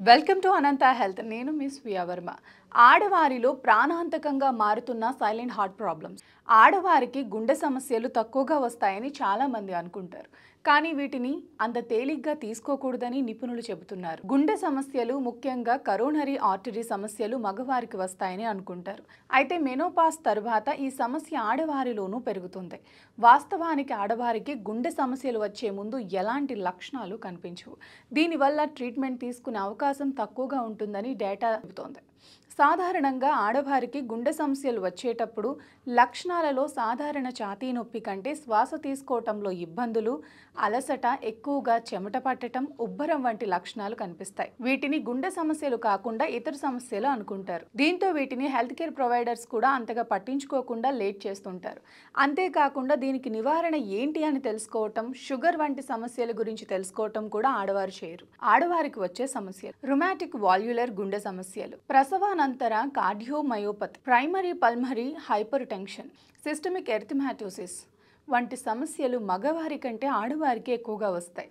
Welcome to Anantha health. నేను మీ స్వీయ వర్మ. ఆడవారిలో ప్రాణాంతకంగా మారుతున్న సైలెంట్ హార్ట్ ప్రాబ్లమ్స్. ఆడవారికి గుండె సమస్యలు తక్కువగా వస్తాయని చాలామంది అనుకుంటారు. కానీ వీటిని అంత తేలిగ్గా తీసుకోకూడదని నిపుణులు చెబుతున్నారు. గుండె సమస్యలు, ముఖ్యంగా కరోనరీ ఆర్టరీ సమస్యలు మగవారికి వస్తాయని అనుకుంటారు. అయితే మెనోపాజ్ తరువాత ఈ సమస్య ఆడవారిలోనూ పెరుగుతుంది. వాస్తవానికి ఆడవారికి గుండె సమస్యలు వచ్చే ముందు ఎలాంటి లక్షణాలు కనిపించవు. దీనివల్ల ట్రీట్మెంట్ తీసుకునే అవకాశం తక్కువగా ఉంటుందని డేటా చెబుతోంది. సాధారణంగా ఆడవారికి గుండె సమస్యలు వచ్చేటప్పుడు లక్షణాలలో సాధారణ ఛాతీ నొప్పి కంటే శ్వాస తీసుకోవటంలో ఇబ్బందులు, అలసట, ఎక్కువగా చెమట పట్టడం, ఉబ్బరం వంటి లక్షణాలు కనిపిస్తాయి. వీటిని గుండె సమస్యలు కాకుండా ఇతర సమస్యలు అనుకుంటారు. దీంతో వీటిని హెల్త్ కేర్ ప్రొవైడర్స్ కూడా అంతగా పట్టించుకోకుండా లేట్ చేస్తుంటారు. అంతేకాకుండా దీనికి నివారణ ఏంటి అని తెలుసుకోవటం, షుగర్ వంటి సమస్యల గురించి తెలుసుకోవటం కూడా ఆడవారు చేయరు. ఆడవారికి వచ్చే సమస్యలు: రుమాటిక్ వాల్యులర్ గుండె సమస్యలు, ప్రసవానంతర cardiomyopathy, primary pulmonary hypertension, systemic erythematosus వంటి సమస్యలు మగవారి కంటే ఆడవారికి ఎక్కువగా వస్తాయి.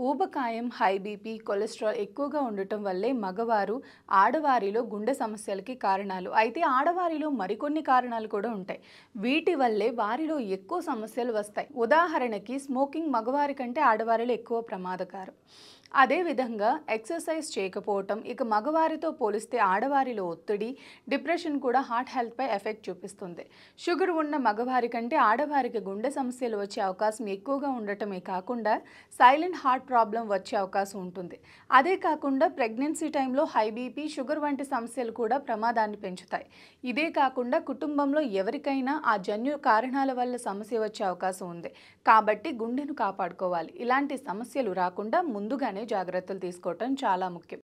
ఊబకాయం, హై బీపీ, కొలెస్ట్రాల్ ఎక్కువగా ఉండటం వల్లే మగవారు, ఆడవారిలో గుండె సమస్యలకి కారణాలు. అయితే ఆడవారిలో మరికొన్ని కారణాలు కూడా ఉంటాయి. వీటి వల్లే వారిలో ఎక్కువ సమస్యలు వస్తాయి. ఉదాహరణకి స్మోకింగ్ మగవారి కంటే ఆడవారిలో ఎక్కువ ప్రమాదకారం. అదేవిధంగా ఎక్సర్సైజ్ చేయకపోవటం, ఇక మగవారితో పోలిస్తే ఆడవారిలో ఒత్తిడి, డిప్రెషన్ కూడా హార్ట్ హెల్త్పై ఎఫెక్ట్ చూపిస్తుంది. షుగర్ ఉన్న మగవారి కంటే ఆడవారికి గుండె సమస్యలు వచ్చే అవకాశం ఎక్కువగా ఉండటమే కాకుండా సైలెంట్ హార్ట్ ప్రాబ్లం వచ్చే అవకాశం ఉంటుంది. అదే కాకుండా ప్రెగ్నెన్సీ టైంలో హై బీపీ, షుగర్ వంటి సమస్యలు కూడా ప్రమాదాన్ని పెంచుతాయి. ఇదే కాకుండా కుటుంబంలో ఎవరికైనా ఆ జన్యు కారణాల వల్ల సమస్య వచ్చే అవకాశం ఉంది. కాబట్టి గుండెను కాపాడుకోవాలి. ఇలాంటి సమస్యలు రాకుండా ముందుగానే జాగ్రత్తలు తీసుకోవటం చాలా ముఖ్యం.